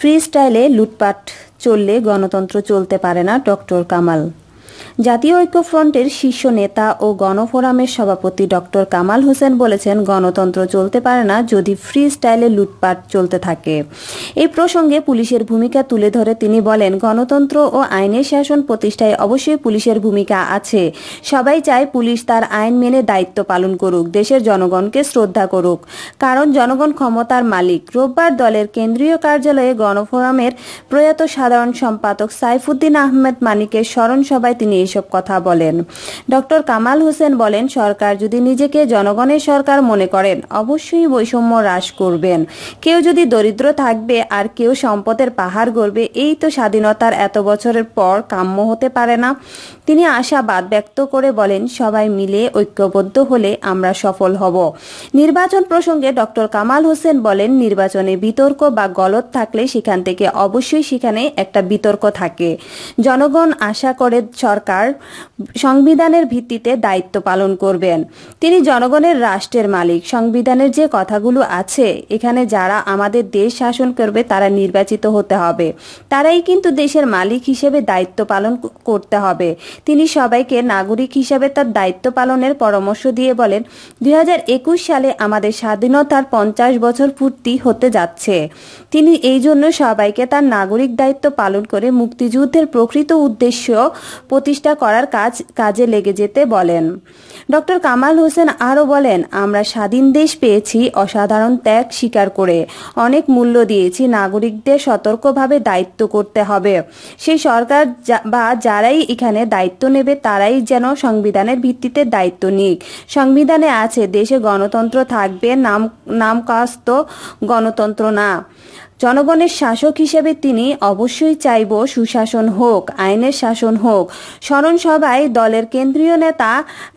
Free স্টাইলে লুটপাট চললে গণতন্ত্র চলতে পারে না, ডক্টর কামাল। জাতীয় ঐক্যফ্রন্টের শীর্ষ নেতা ও গণফোরামের সভাপতি ডক্টর কামাল হোসেন বলেছেন, গণতন্ত্র চলতে পারে না যদি ফ্রি স্টাইলে লুটপাট চলতে থাকে। এই প্রসঙ্গে পুলিশের ভূমিকা তুলে ধরে তিনি বলেন, গণতন্ত্র ও আইনের শাসন প্রতিষ্ঠায় অবশ্যই পুলিশের ভূমিকা আছে। সবাই চায় পুলিশ তার আইন মেনে দায়িত্ব পালন করুক, দেশের জনগণকে শ্রদ্ধা করুক, কারণ জনগণ ক্ষমতার মালিক। রোববার দলের কেন্দ্রীয় কার্যালয়ে গণফোরামের প্রয়াত সাধারণ সম্পাদক সাইফুদ্দিন আহমেদ মানিকের স্মরণ সভায় তিনি এসব কথা বলেন। ডক্টর কামাল হোসেন বলেন, সরকার যদি নিজেকে জনগণের সরকার মনে করেন, অবশ্যই বৈষম্য হ্রাস করবেন। কেউ যদি দরিদ্র থাকবে আর কেউ সম্পদের পাহাড় গড়বে, এই তো স্বাধীনতার এত বছরের পর কাম্য হতে পারে না। তিনি আশাবাদ ব্যক্ত করে বলেন, সবাই মিলে ঐক্যবদ্ধ হলে আমরা সফল হব। নির্বাচন প্রসঙ্গে ডক্টর কামাল হোসেন বলেন, নির্বাচনে বিতর্ক বা গলত থাকলে সেখান থেকে অবশ্যই সেখানে একটা বিতর্ক থাকে। জনগণ আশা করে সরকার সংবিধানের ভিত্তিতে দায়িত্ব পালন করবেন। তিনি জনগণের রাষ্ট্রের মালিক। সংবিধানের যে কথাগুলো আছে, এখানে যারা আমাদের দেশ শাসন করবে তারা নির্বাচিত হতে হবে, তারাই কিন্তু দেশের মালিক হিসেবে দায়িত্ব পালন করতে হবে। তিনি সবাইকে নাগরিক হিসেবে তার দায়িত্ব পালনের পরামর্শ দিয়ে বলেন, 2021 সালে আমাদের স্বাধীনতার 50 বছর পূর্তি হতে যাচ্ছে। তিনি এই জন্য সবাইকে তার নাগরিক দায়িত্ব পালন করে মুক্তিযুদ্ধের প্রকৃত উদ্দেশ্য প্রতিষ্ঠা করার কাজে লেগে যেতে বলেন। ডক্টর কামাল হোসেন আরও বলেন, আমরা স্বাধীন দেশ পেয়েছি অসাধারণ ত্যাগ স্বীকার করে, অনেক মূল্য দিয়েছি। নাগরিকদের সতর্কভাবে দায়িত্ব করতে হবে। সেই সরকার বা যারাই এখানে দায়িত্ব নেবে তারাই যেন সংবিধানের ভিত্তিতে দায়িত্ব নিক। সংবিধানে আছে দেশে গণতন্ত্র থাকবে, নামকাস্ত গণতন্ত্র না। জনগণের শাসক হিসেবে তিনি অবশ্যই চাইব সুশাসন হোক, আইনের শাসন হোক। স্মরণ সভায় দলের কেন্দ্রীয় নেতা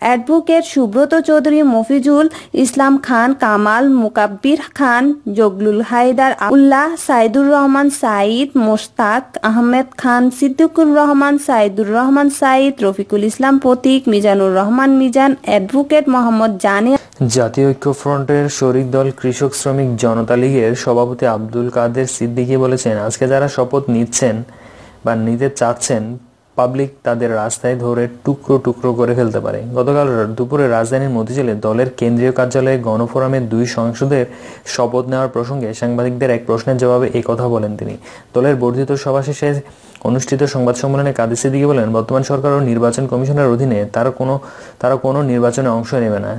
অ্যাডভোকেট সুব্রত চৌধুরী, মফিজুল ইসলাম খান, কামাল, মুকাব্বির খান, জগলুল হায়দার উল্লাহ, সাইদুর রহমান সাঈদ, মোশতাক আহমেদ খান, সিদ্দিকুর রহমান, সাইদুর রহমান সাঈদ, রফিকুল ইসলাম প্রতীক, মিজানুর রহমান মিজান, অ্যাডভোকেট মোহাম্মদ জানে। জাতীয় ঐক্যফ্রন্টের শরিক দল কৃষক শ্রমিক জনতা লীগের সভাপতি আব্দুল কাদের সিদ্দিকী বলেছেন, আজকে যারা শপথ নিচ্ছেন বা নিতে চাচ্ছেন, পাবলিক তাদের রাস্তায় ধরে টুকরো টুকরো করে ফেলতে পারে। গতকাল দুপুরে রাজধানীর মতিঝিলে দলের কেন্দ্রীয় কার্যালয়ে গণফোরামের 2 সংসদের শপথ নেওয়ার প্রসঙ্গে সাংবাদিকদের এক প্রশ্নের জবাবে এই কথা বলেন তিনি। দলের বর্ধিত সভা শেষে অনুষ্ঠিত সংবাদ সম্মেলনে কাদের সিদ্দিকী বলেন, বর্তমান সরকার ও নির্বাচন কমিশনের অধীনে তারা কোনো নির্বাচনে অংশ নেবে না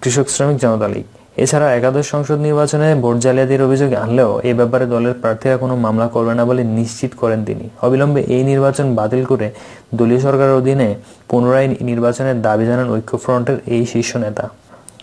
কৃষক শ্রমিক জনতা লীগ। এছাড়া একাদশ সংসদ নির্বাচনে ভোট জালিয়াতির অভিযোগ আনলেও এ ব্যাপারে দলের প্রার্থীরা কোনো মামলা করবে না বলে নিশ্চিত করেন তিনি। অবিলম্বে এই নির্বাচন বাতিল করে দলীয় সরকারের অধীনে পুনরায় নির্বাচনের দাবি জানান ঐক্যফ্রন্টের এই শীর্ষ নেতা।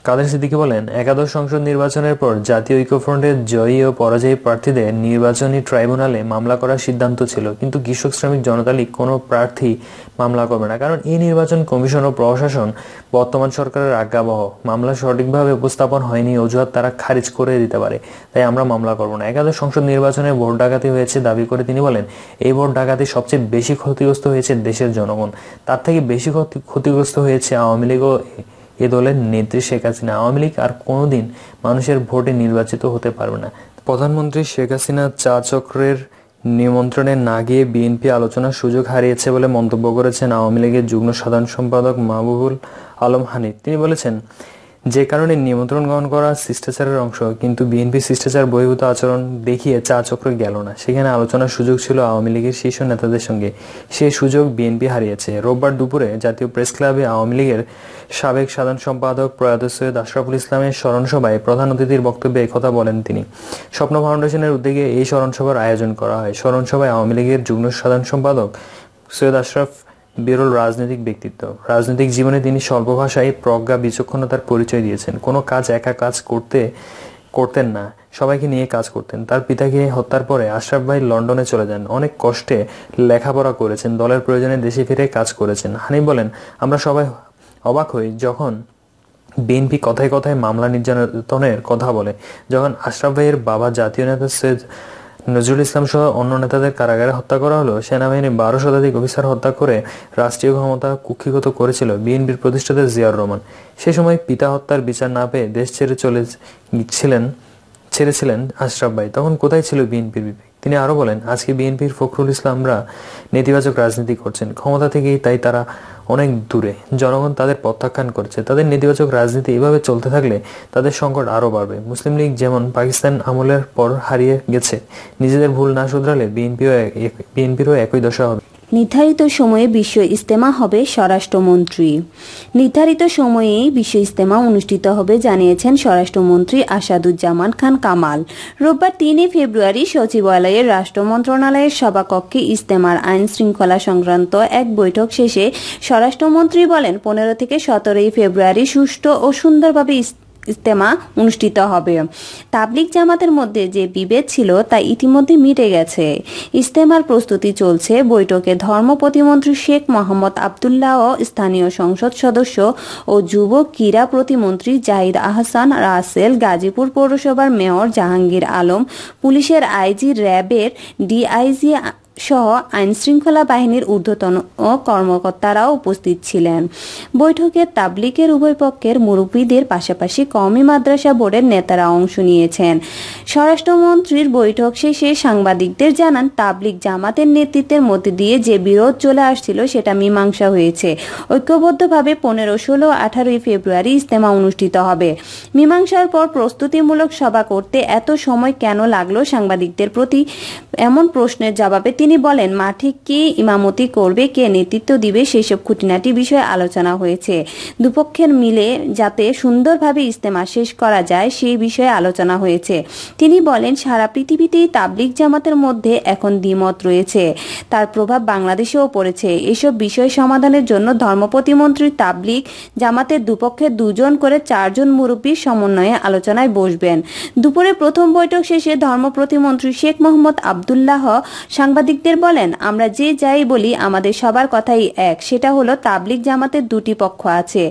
কাদের সিদ্দিকী বলেন, একাদশ সংসদ নির্বাচনের পর জাতীয় ঐক্যফ্রন্টের জয়ী ও পরাজয়ী প্রার্থীদের নির্বাচনী ট্রাইব্যুনালে মামলা করার সিদ্ধান্ত ছিল, কিন্তু কৃষক শ্রমিক জনতা লীগ কোনো প্রার্থী মামলা করবে না, কারণ এই নির্বাচন কমিশন ও প্রশাসন বর্তমান সরকারের আজ্ঞাবহ। মামলা সঠিকভাবে উপস্থাপন হয়নি অজুহাত তারা খারিজ করে দিতে পারে, তাই আমরা মামলা করব না। একাদশ সংসদ নির্বাচনে ভোট ডাকাতি হয়েছে দাবি করে তিনি বলেন, এই ভোট ডাকাতি সবচেয়ে বেশি ক্ষতিগ্রস্ত হয়েছে দেশের জনগণ, তার থেকে বেশি ক্ষতিগ্রস্ত হয়েছে আওয়ামী লীগ ও এ দলের নেত্রী শেখ হাসিনা। আওয়ামী লীগ আর কোনোদিন মানুষের ভোটে নির্বাচিত হতে পারবে না। প্রধানমন্ত্রী শেখ হাসিনা চা চক্রের নিমন্ত্রণে না গিয়ে বিএনপি আলোচনার সুযোগ হারিয়েছে বলে মন্তব্য করেছেন আওয়ামী লীগের যুগ্ম সাধারণ সম্পাদক মাহবুবুল আলম হানিফ। তিনি বলেছেন, যে কারণে নিমন্ত্রণ গ্রহণ করা শিষ্টাচারের অংশ, কিন্তু বিএনপি শিষ্টাচার বহির্ভূত আচরণ দেখিয়ে চা চক্র গেল না। সেখানে আলোচনার সুযোগ ছিল আওয়ামী লীগের শীর্ষ নেতাদের সঙ্গে, সেই সুযোগ বিএনপি হারিয়েছে। রোববার দুপুরে জাতীয় প্রেস ক্লাবে আওয়ামী লীগের সাবেক সাধারণ সম্পাদক প্রয়াত সৈয়দ আশরাফুল ইসলামের স্মরণ সভায় প্রধান অতিথির বক্তব্যে একথা বলেন তিনি। স্বপ্ন ফাউন্ডেশনের উদ্যোগে এই স্মরণ সভার আয়োজন করা হয়। স্মরণ সভায় আওয়ামী লীগের যুগ্ম সাধারণ সম্পাদক সৈয়দ আশরাফ বিরল রাজনৈতিক ব্যক্তিত্ব। রাজনৈতিক জীবনে তিনি স্বল্প ভাষায় প্রজ্ঞা বিচক্ষণতার পরিচয় দিয়েছেন। কোনো কাজ একা কাজ করতেন না, সবাইকে নিয়ে কাজ করতেন। তার পিতাকে হত্যার পরে আশরাফ ভাই লন্ডনে চলে যান, অনেক কষ্টে লেখাপড়া করেছেন, দলের প্রয়োজনে দেশে ফিরে কাজ করেছেন। হানিফ বলেন, আমরা সবাই অবাক হই যখন বিএনপি কথায় কথায় মামলা নির্যাতনের কথা বলে। যখন আশরাফ ভাইয়ের বাবা জাতীয় নেতা সৈয়দ নজরুল ইসলাম সহ অন্য নেতাদের কারাগারে হত্যা করা হলো, সেনাবাহিনী 12 শতাধিক অফিসার হত্যা করে রাষ্ট্রীয় ক্ষমতা কুক্ষিগত করেছিল বিএনপির প্রতিষ্ঠাতা জিয়াউর রহমান। সে সময় পিতা হত্যার বিচার না পেয়ে দেশ ছেড়েছিলেন আশরাফ ভাই। তখন কোথায় ছিল বিএনপির বিবেক? তিনি আরো বলেন, আজকে বিএনপির ফখরুল ইসলামরা নেতিবাচক রাজনীতি করছেন, ক্ষমতা থেকেই তাই তারা অনেক দূরে, জনগণ তাদের প্রত্যাখ্যান করছে। তাদের নেতিবাচক রাজনীতি এভাবে চলতে থাকলে তাদের সংকট আরো বাড়বে। মুসলিম লীগ যেমন পাকিস্তান আমলের পর হারিয়ে গেছে, নিজেদের ভুল না শুধরালে বিএনপিরও একই দশা হবে। নির্ধারিত সময়ে বিশ্ব ইজতেমা হবে স্বরাষ্ট্রমন্ত্রী। নির্ধারিত সময়েই বিশ্ব ইজতেমা অনুষ্ঠিত হবে জানিয়েছেন স্বরাষ্ট্রমন্ত্রী আসাদুজ্জামান খান কামাল। রোববার 3 ফেব্রুয়ারি সচিবালয়ের রাষ্ট্র মন্ত্রণালয়ের সভাকক্ষে ইজতেমার আইন শৃঙ্খলা সংক্রান্ত এক বৈঠক শেষে স্বরাষ্ট্রমন্ত্রী বলেন, 15 থেকে 17 ফেব্রুয়ারি সুষ্ঠু ও সুন্দরভাবে ইজতেমা অনুষ্ঠিত হবে। তাবলিগ জামাতের মধ্যে যে বিভেদ ছিল তা ইতিমধ্যে মিটে গেছে। ইজতেমার প্রস্তুতি চলছে। বৈঠকে ধর্ম প্রতিমন্ত্রী শেখ মোহাম্মদ আবদুল্লাহ, স্থানীয় সংসদ সদস্য ও যুব ক্রীড়া প্রতিমন্ত্রী জাহিদ আহসান রাসেল, গাজীপুর পৌরসভার মেয়র জাহাঙ্গীর আলম, পুলিশের আইজি, র্যাবের ডিআইজি সহ আইনশৃঙ্খলা বাহিনীর ঊর্ধ্বতন কর্মকর্তারাও উপস্থিত ছিলেন। বৈঠকে তাবলিগের উভয় পক্ষের মুরব্বীদের পাশাপাশি কওমি মাদ্রাসা বোর্ডের নেতারা অংশ নিয়েছেন। স্বরাষ্ট্রমন্ত্রীর বৈঠক শেষে সাংবাদিকদের জানান, তাবলিগ জামাতের নেতৃত্বের মধ্যে দিয়ে যে বিরোধ চলে আসছিল সেটা মীমাংসা হয়েছে। ঐক্যবদ্ধভাবে 15, 16, 18 ফেব্রুয়ারি ইজতেমা অনুষ্ঠিত হবে। মীমাংসার পর প্রস্তুতিমূলক সভা করতে এত সময় কেন লাগলো সাংবাদিকদের প্রতি এমন প্রশ্নের জবাবে তিনি বলেন, মাঠে কে ইমামতি করবে, কে নেতৃত্ব দিবে, সেসব খুঁটিনাটি বিষয়ে আলোচনা হয়েছে। দুপক্ষের মিলে যাতে সুন্দরভাবে ইজতেমা শেষ করা যায় সেই বিষয়ে আলোচনা হয়েছে। তিনি বলেন, সারা পৃথিবীতেই তাবলিগ জামাতের মধ্যে এখন দ্বিমত রয়েছে, তার প্রভাব বাংলাদেশেও পড়েছে। এসব বিষয় সমাধানের জন্য ধর্ম প্রতিমন্ত্রী তাবলিগ জামাতের দুপক্ষের 2 জন করে 4 জন মুরব্বীর সমন্বয়ে আলোচনায় বসবেন। দুপুরে প্রথম বৈঠক শেষে ধর্ম প্রতিমন্ত্রী শেখ মোহাম্মদ আবদুল্লাহ সাংবাদিকদের বলেন, আমরা যে যাই বলি আমাদের সবার কথাই এক, সেটা হলো তাবলিগ জামাতের 2টি পক্ষ আছে।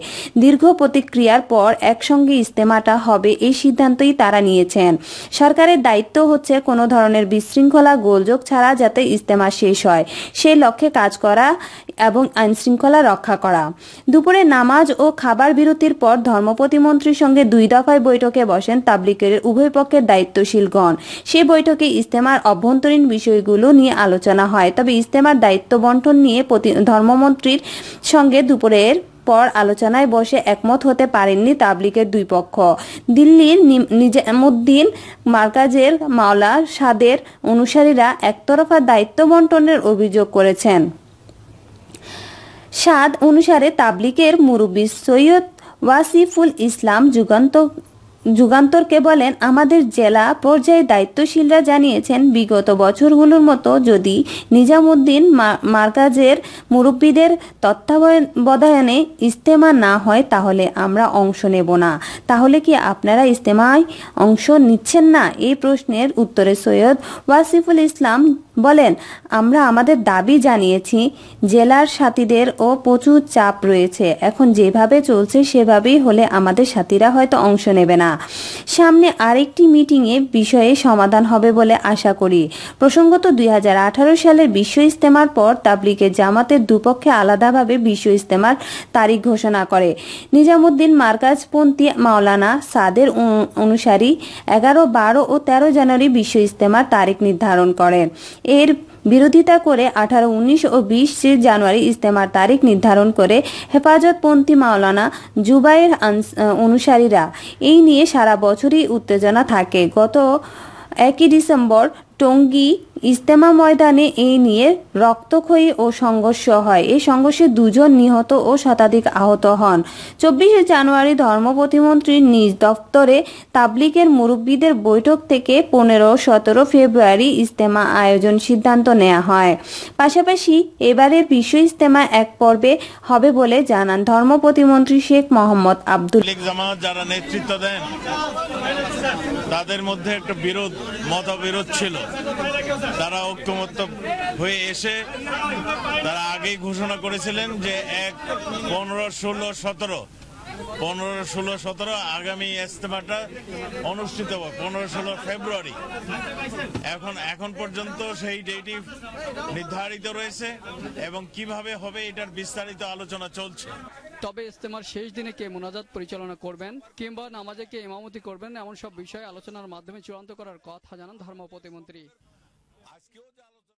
দীর্ঘ প্রতিক্রিয়ার পর একসঙ্গে ইজতেমাটা হবে এই সিদ্ধান্তই তারা নিয়েছেন। সরকারের দায়িত্ব হচ্ছে কোনো ধরনের বিশৃঙ্খলা গোলযোগ ছাড়া যাতে ইজতেমা শেষ হয় সেই লক্ষ্যে কাজ করা এবং আইনশৃঙ্খলা রক্ষা করা। দুপুরে নামাজ ও খাবার বিরতির পর ধর্ম প্রতিমন্ত্রীর সঙ্গে 2 দফায় বৈঠকে বসেন তাবলিগের উভয় পক্ষের দায়িত্বশীলগণ। সেই বৈঠকে ইজতেমার অভ্যন্তরীণ বিষয়গুলো নিয়ে আলোচনা হয়। তবে ইজতেমার দায়িত্ব বন্টন নিয়ে ধর্মমন্ত্রীর সঙ্গে দুপুরের পর আলোচনায় বসে একমত হতে পারেননি তাবলিগের 2 পক্ষ। দিল্লির নিজামুদ্দিন মার্কাজের মাওলা সাদের অনুসারীরা একতরফা দায়িত্ব বন্টনের অভিযোগ করেছেন। সাদ অনুসারে তাবলিগের মুরব্বী সৈয়দ ওয়াসিফুল ইসলাম যুগান্তরকে বলেন, আমাদের জেলা পর্যায়ে দায়িত্বশীলরা জানিয়েছেন, বিগত বছরগুলোর মতো যদি নিজামুদ্দিন মার্কাজের মুরব্বীদের তত্ত্বাবধানে ইজতেমা না হয় তাহলে আমরা অংশ নেব না। তাহলে কি আপনারা ইজতেমায় অংশ নিচ্ছেন না? এই প্রশ্নের উত্তরে সৈয়দ ওয়াসিফুল ইসলাম বলেন, আমরা আমাদের দাবি জানিয়েছি। জেলার সাথীদের ও প্রচুর চাপ রয়েছে। এখন যেভাবে চলছে সেভাবেই হলে আমাদের সাথীরা হয়তো অংশ নেবে না। সামনে আরেকটি মিটিংয়ে বিষয়ে সমাধান হবে বলে আশা করি। প্রসঙ্গত, 2018 সালের বিশ্ব ইজতেমার পর তাবলিগের জামাতের দুপক্ষে আলাদাভাবে বিশ্ব ইজতেমার তারিখ ঘোষণা করে। নিজামুদ্দিন মার্কাজপন্থী মাওলানা সাদের অনুসারী 11, 12 ও 13 জানুয়ারি বিশ্ব ইজতেমার তারিখ নির্ধারণ করেন। এর বিরোধিতা করে 18, 19 ও 20 জানুয়ারি ইজতেমার তারিখ নির্ধারণ করে হেফাজতপন্থী মাওলানা জুবাইর অনুসারীরা। এই নিয়ে সারা বছরই উত্তেজনা থাকে। গত 1 ডিসেম্বর টঙ্গী ইজতেমা ময়দানে এই নিয়ে রক্তক্ষয়ী ও সংঘর্ষ হয়। এই সংঘর্ষে 2 জন নিহত ও শতাধিক আহত হন। 24 জানুয়ারি ধর্ম প্রতিমন্ত্রীর নিজ দপ্তরে তাবলিগের মুরব্বীদের বৈঠক থেকে 15, 17 ফেব্রুয়ারি ইজতেমা আয়োজন সিদ্ধান্ত নেওয়া হয়। পাশাপাশি এবারের বিশ্ব ইজতেমা এক পর্বে হবে বলে জানান ধর্ম প্রতিমন্ত্রী শেখ মোহাম্মদ আবদুল্লাহ। জামাত যারা নেতৃত্ব দেন তাদের মধ্যে একটা মতবিরোধ ছিল। তারা ঐক্যমত্য হয়ে এসে তারা আগেই ঘোষণা করেছিলেন যে 15, 16, 17 আগামী ইজতেমাটা অনুষ্ঠিত হবে 15, 16 ফেব্রুয়ারি। এখন পর্যন্ত সেই ডেটই নির্ধারিত রয়েছে এবং কিভাবে হবে এটার বিস্তারিত আলোচনা চলছে। তবে ইজতেমার শেষ দিনে কে মুনাজাত পরিচালনা করবেন কিংবা নামাজে কে ইমামতি করবেন এমন সব বিষয়ে আলোচনার মাধ্যমে চূড়ান্ত করার কথা জানান ধর্ম প্রতিমন্ত্রী। আজকেও যে আলোচনা